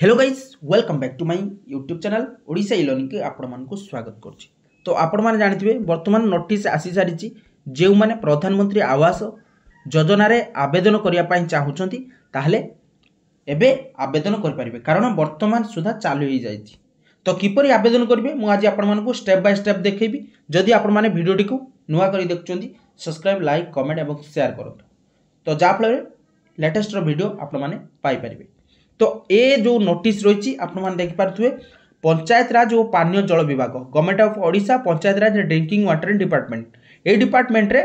Hello guys welcome back to my YouTube channel Odisha e learning के आपण मानकु स्वागत करछि। तो आपण माने जानिथिबे वर्तमान नोटिस आसी सारिछि जेउ माने प्रधानमंत्री आवास योजना रे आवेदन करिया पई चाहुचंती ताहले एबे आवेदन कर परिबे कारण वर्तमान सुधा चालू ही जाइछि। तो किपरि आवेदन करिवे मु आज आपण मानकु स्टेप बाय स्टेप देखैबी। जदि आपण माने वीडियोटी को नुवा करी देखचंती सब्सक्राइब लाइक कमेंट एवं शेयर करंतु तो जा फल लेटेस्ट वीडियो आपण माने पाई परिबे। तो ए जो नोटिस रही आपने देख पारे पंचायत राज और पानीय जल विभाग government of Odisha panchayat Raj drinking water department A department रे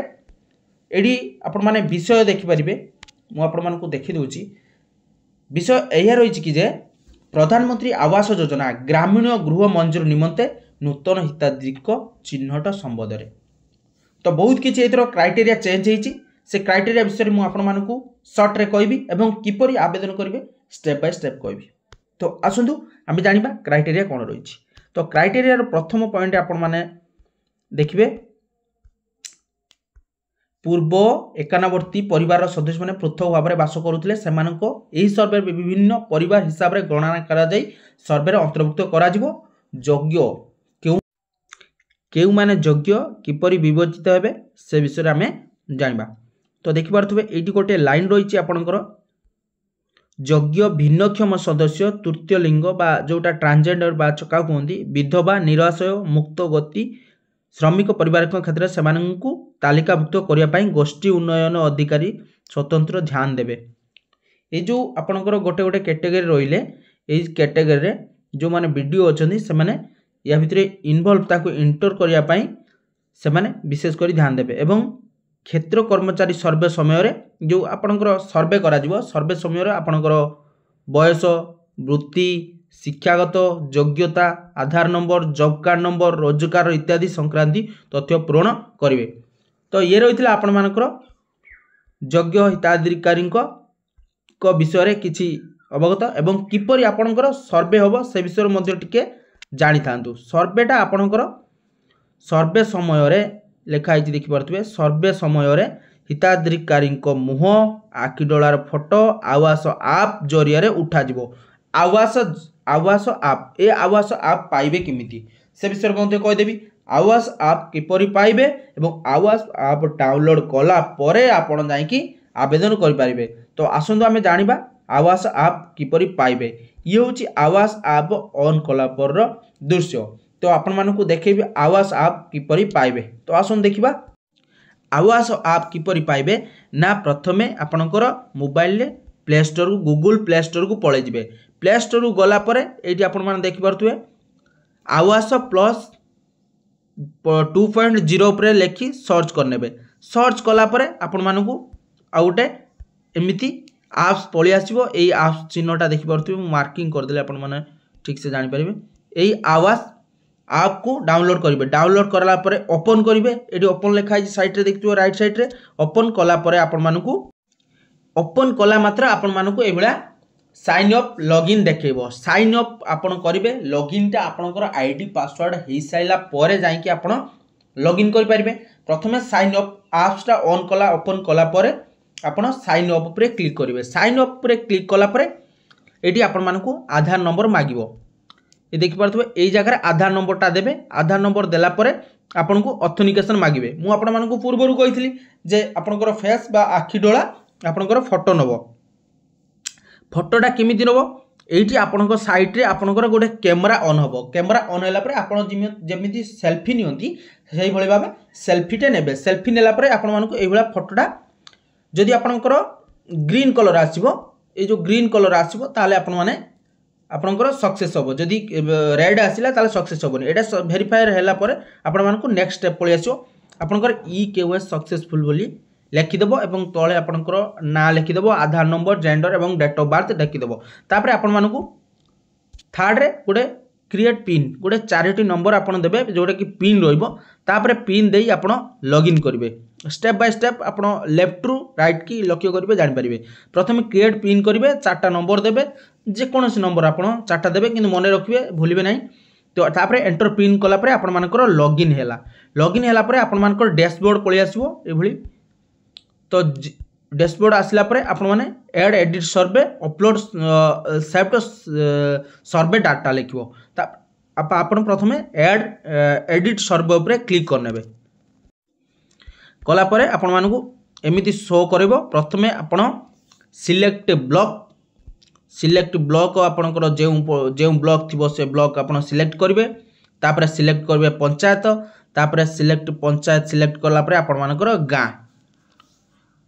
एडी आपण माने विषय देखि परिबे। मु आपण मानकु देखि दोछि विषय एया रही कि जे प्रधानमंत्री आवास योजना ग्रामीण गृह मंजूर निमंते नूतन हिताधिकारी चिन्हट संबंध रे तो बहुत किछि एतर क्राइटेरिया चेंज होईछि। से क्राइटेरिया विषय मु आपण मानकु शॉर्ट रे कहबी एवं किपरि आवेदन करिवे स्टेप बाय स्टेप कहबी। तो आसंतु आम जानिबा क्राइटेरिया कौन रही। तो क्राइटेरिया प्रथम पॉइंट आपण माने देखिबे पूर्व एकानावर्ती परिवार सदस्य माने पृथक भाव में बास करुथिले सेमानको एही सर्वे विभिन्न परिवार हिसाब रे गणना करा जाई सर्वे रे अंतर्भुक्त करा जिवो। योग्य केउ माने योग्य किपरि विवेचित हेबे से विषय आमे जानिबा। तो देखि पारथुबे एठी गोटे लाइन रही आपणकर योग्य भिन्नक्षम सदस्य तृतीय लिंग बा जोटा ट्रांसजेंडर बा चका कहती विधवा निराशय मुक्त गति श्रमिक परिवार क्षेत्र से तालिकाभुक्त करने गोष्ठी उन्नयन अधिकारी स्वतंत्र ध्यान देवे। ये जो आपणकर गोटे गोटे कैटेगरी रहिले कैटेगरी जो माने वीडियो अच्छा से माने या भितर इनवॉल्व ताको इंटर करने से माने विशेष कर ध्यान देवे। एवं क्षेत्र कर्मचारी सर्वे समय जो आपणकर सर्वे करा जिवो सर्वे समय आपणकर बयस वृत्ति शिक्षागत योग्यता आधार नंबर जॉब कार्ड नंबर रोजगार इत्यादि संक्रांति तथ्य पूरण करेंगे। तो ये रही आपण मानकर योग्य हिताधिकारी विषय किछि अवगत एवं किपरि आपणकर सर्वे हम से विषय मध्य टिके जानि थांतु। सर्वेटा आपणकर सर्वे समय लिखाई देखिपे सर्वे समय हिताधिकारी मुह आखिडोलार फोटो आवास आप जरिया उठा आवास आप ए आवास आप पाइबे किमिति से विषय में कहीदेवी। आवास आप किपरि पाइबे एवं आवास आप डाउनलोड कला परे आपण जाइकी आवेदन करि पारिबे। तो आसंतु आमे जानिबा आवास आप किपरि पाइबे। ये होची आवास आप ऑन कला पर दृश्य। तो आपण मानकु देखेबी आवास आप किपरि पाइबे। तो आसन देखिबा आवास आप किपरि पाइबे ना प्रथमे आपणकर मोबाइल रे प्ले स्टोर को गूगल प्ले स्टोर को पळे जिवे। प्ले स्टोर को गला परे एठी आपण माने देखि परथुए आवास प्लस 2.0 पर लेखि सर्च करनेबे। सर्च कला परे आपण मानकु आ गोटे एमिति एप्स पळि आसीबो। एई एप्स चिन्हटा देखि परथुए मार्किंग कर देले आपण माने ठीक से जानि परिबे। एई आवास आप को डाउनलोड करेंगे। डाउनलोड करला परे ओपन करेंगे। ये ओपन लिखाई साइड रे देखियो राइट साइड रे ओपन कला परे आपण मानकु ओपन कला मात्र आपण मानकु एबेला साइन अप लॉगिन देखेबो। साइन अप आपण करिवे लॉगिन टा आपनकर आईडी पासवर्ड हे साइला परे जाई कि आपण लॉगिन करि परिबे। प्रथमे साइन अप एप्स टा ऑन कला ओपन कला परे आपण साइन अप पर क्लिक करिवे। साइन अप पर क्लिक कला परे एटी आपण मानकु आधार नंबर मागिबो। ये देखि पारथुबे एई जगह आधार नंबर टा देबे। आधार नंबर देला परे आपनको ऑथेंटिकेशन मागिबे। मु आपण मानकु पूर्वरु कहितली जे आपनकर फेस बा आखि डोळा आपनकर फोटो नबो। फोटोटा केमिति नबो एइठी आपनकर साइट रे आपनकर गोटे कैमरा ऑन हबो। कैमरा ऑन हैला परे आपण जेमिति सेल्फी नियंती सेही भଳି भाबे सेल्फी टे नेबे। सेल्फी नेला परे आपण मानकु एई भळा फोटोटा जदि आपनकर ग्रीन कलर आसीबो ए जो ग्रीन कलर आसीबो ताले आपण माने आपनकर सक्सेस होबो। जदि रेड आसिला ताले सक्सेस होबोनी। एटा वेरीफाई हैला परे आपण मानकु नेक्स्ट स्टेप पळि आसीबो। आपनकर ई केवाईसी सक्सेसफुल बोली लिखि देबो एवं तळे आपनकर ना लिखि देबो आधार नंबर जेंडर एवं डेट ऑफ बर्थ लिखि देबो। तापर आपण मानकु थर्ड रे गोटे क्रिएट पिन गोटे 4टी नंबर आपण देबे जोटा कि पिन रहइबो। तापर पिन देई आपण लॉगिन करिवे। स्टेप बाय स्टेप आपण लेफ्ट टू राइट की लक्ष्य करिवे जानि परिबे। प्रथमे क्रिएट पिन करिवे 4टा नंबर देबे जे कोनोसी नंबर आपण 4टा देबे किंतु मने रखिवे भूलिबे नाही। तो तापर एंटर पिन कला परे आपण मानकर लॉगिन हैला। लॉगिन हैला परे आपण मानकर डैशबोर्ड पळि आसीबो ए भଳି। तो डैशबोर्ड आसला परे आपण माने add edit survey upload save to survey data लिखिबो आपण प्रथमे ऐड एडिट सर्वे उपरे क्लिक करनेबे कला परे आपण मानकू एमिति शो करबो प्रथमे आपण सिलेक्ट ब्लॉक आपणकर जो ब्लॉक थिबो से ब्लॉक आपण सिलेक्ट करिवे तापर सिलेक्ट करिवे पंचायत तापर सिलेक्ट पंचायत सिलेक्ट करला परे आपण मानकर गाँ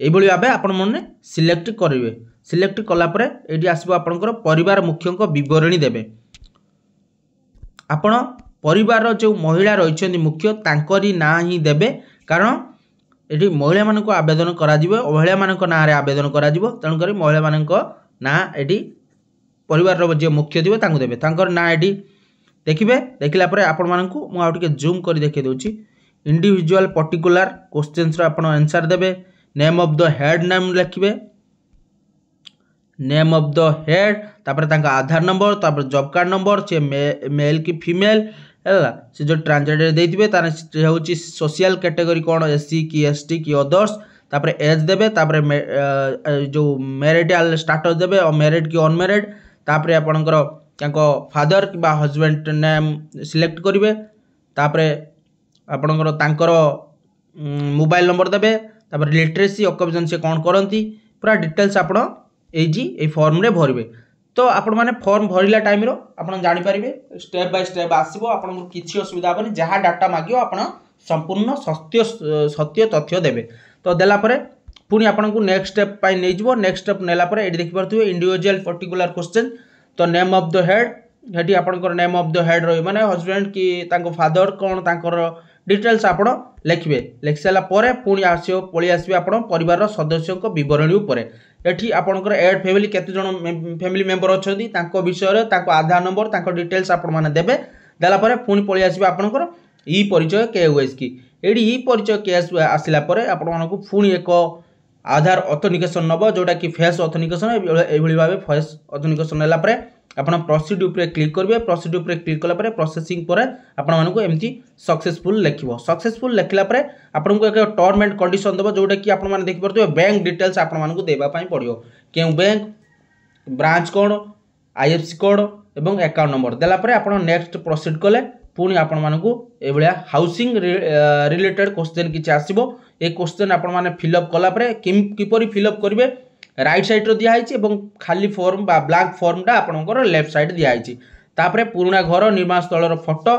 एभली भाव आपण मैंने सिलेक्ट करेंगे सिलेक्ट कलापर ये आसो आपंकर परिवार मुख्यों बरणी देवे आपण परिवार जो महिला रही मुख्य तांकरी ना ही देवे कारण ये महिला मान आवेदन करा महिला मान ना आवेदन करा तेणुक महिला मान ना ये परिवार जो मुख्य थे देवे तांकर ना ये देखिए देखला आपण मानकू मु आउ जूम कर देखी दूची इंडिविजुअल पर्टिकुलर क्वेश्चंस आप आंसर देवे name of the head name लिखिए नेम ऑफ द हेड तापर तांका आधार नंबर तापर जॉब कार्ड नंबर से मेल की फीमेल है से जो ट्रांसजेंडर देथिबे तार होची सोशल कैटेगरी कोन एससी की एसटी की अदर्स तापर एज देबे तापर जो मैरिटल स्टेटस देबे और मैरिड की अनमैरिड तापर आपनकर तांको फादर किबा हस्बैंड नेम सिलेक्ट करिवे तापर आपनकर तांकर मोबाइल नंबर देबे तापर लिटरेसी ऑक्युपेशन से कौन करती पूरा डिटेल्स आपण ए फॉर्म रे भरबे तो आपण माने फॉर्म भरिला टाइम रो आपण जानि परिबे स्टेप बाय स्टेप आसीबो आपण किछि असुविधा होबनी जहा डाटा मागियो आपण संपूर्ण सत्य तथ्य देबे तो देला परे पुनी आपण को नेक्स्ट स्टेप पाई नै जिवो नेक्स्ट स्टेप नेला परे एडी देखि परथुवे इंडिविजुअल पर्टिकुलर क्वेश्चन तो name of the head Heidi आपनकर नेम ऑफ द हेड रही माने हस्बैंड की तांको फादर कोन तांकर डिटेल्स आपण लिखिबे लिखि साला परे पुणी आसियो पळी आसीबे आपण परिवार सदस्यों विवरणी उपरे एठी आपणकर एड फैमिली केते जण फैमिली मेंबर अछंती तांको विषय रे तांको आधार नंबर तांको डिटेल्स आपण माने देबे देला परे पुणी पळी आसीबे आपणकर ई परिचय केवाईसी की एडी ई परिचय केस आसिला परे आपण मानकू पुणी एक आधार ऑथेंटिकेशन नबो जोटा कि फेस ऑथेंटिकेशन एभली भाबे फेस ऑथेंटिकेशन नेला परे आपण प्रोसीड उपरे क्लिक करबे प्रोसीड उपरे क्लिक कला परे प्रोसेसिंग परे आपण मानकू एमती सक्सेसफुल लिखिबो सक्सेसफुल लिखला परे आपण को एक टर्म एंड कंडीशन दबो जोटा कि आपण माने देखि परथो बैंक डिटेल्स आपण मानकू देबा पई पड़ियो केउ bank branch code IFC code एवं अकाउंट नंबर देला परे आपण नेक्स्ट प्रोसीड कले पुणी आपण मानकू एभलिया हाउसिंग रिलेटेड क्वेश्चन किछि आसीबो ए क्वेश्चन आपण माने फिलअप कला परे किपरि फिलअप करिवे राइट साइड रो दिया है एवं खाली फॉर्म बा ब्लैंक फॉर्मटा आपणकर लेफ्ट साइड दिया है तापरे पुराना घर निर्माण स्थल फोटो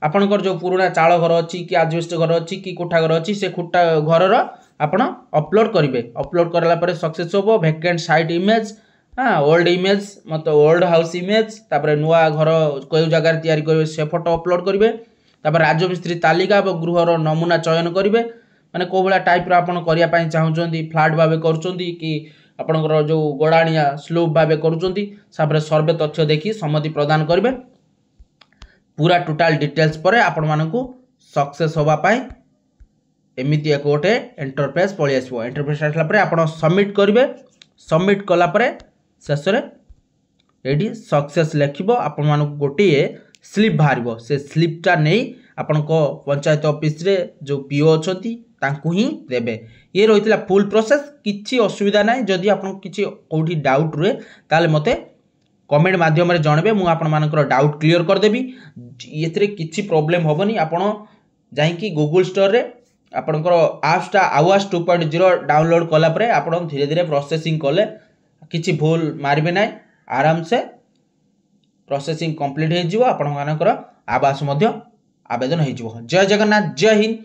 आपणकर जो पुराना चाल घर अच्छी कि आजबेस्ट घर अच्छी कि कोठा घर अच्छी से कोठा घर आपण अपलोड करेंगे अपलोड करला परे सक्सेस होबो वैकेंट साइट इमेज हाँ ओल्ड इमेज मतलब ओल्ड हाउस इमेज तापरे नुआ घर कोई जगह तैयारी करेंगे से फोटो अपलोड करेंगे तापर राजमिस्त्री तालिका और गृहर नमूना चयन करेंगे माने को भला टाइप रो आपण करिया पई चाहउचंदी फ्लैट भाबे करूचंदी कि आपणकर जो गोडाणिया स्लोप भाबे करूचंदी साबरे सर्वे तथ्य देखि सम्मति प्रदान करिवे पूरा टोटल डिटेल्स परे आपण मानकू सक्सेस होबा पई एमिति एक गोटे इंटरफेस पळि आसीबो इंटरफेस आसला परे आपण सबमिट करिवे सबमिट कला परे शेष रे एडी सक्सेस लिखिबो आपण मानकू गोटे स्लिप बाहरिबो से स्लिपटा नै आपण को पंचायत ऑफिस रे जो पीओ अछंती तांकु ही देबे ये रहितला फुल प्रोसेस किछि असुविधा नाही जदि आपण किछि कोठी डाउट रुए ताले मते कमेंट माध्यम रे जानबे मु आपण मानकर डाउट क्लियर कर देबी एतरे किछि प्रॉब्लम होबनी आपण जाई कि गूगल स्टोर रे आपणकर एप्सटा आवाज 2.0 डाउनलोड कला परे आपण धीरे धीरे प्रोसेसिंग कले किछि भूल मारबे नाही आराम से प्रोसेसिंग कंप्लीट हे जिवो आपण मानकर आवास मध्य आवेदन हो। जय जगन्नाथ जय हिंद।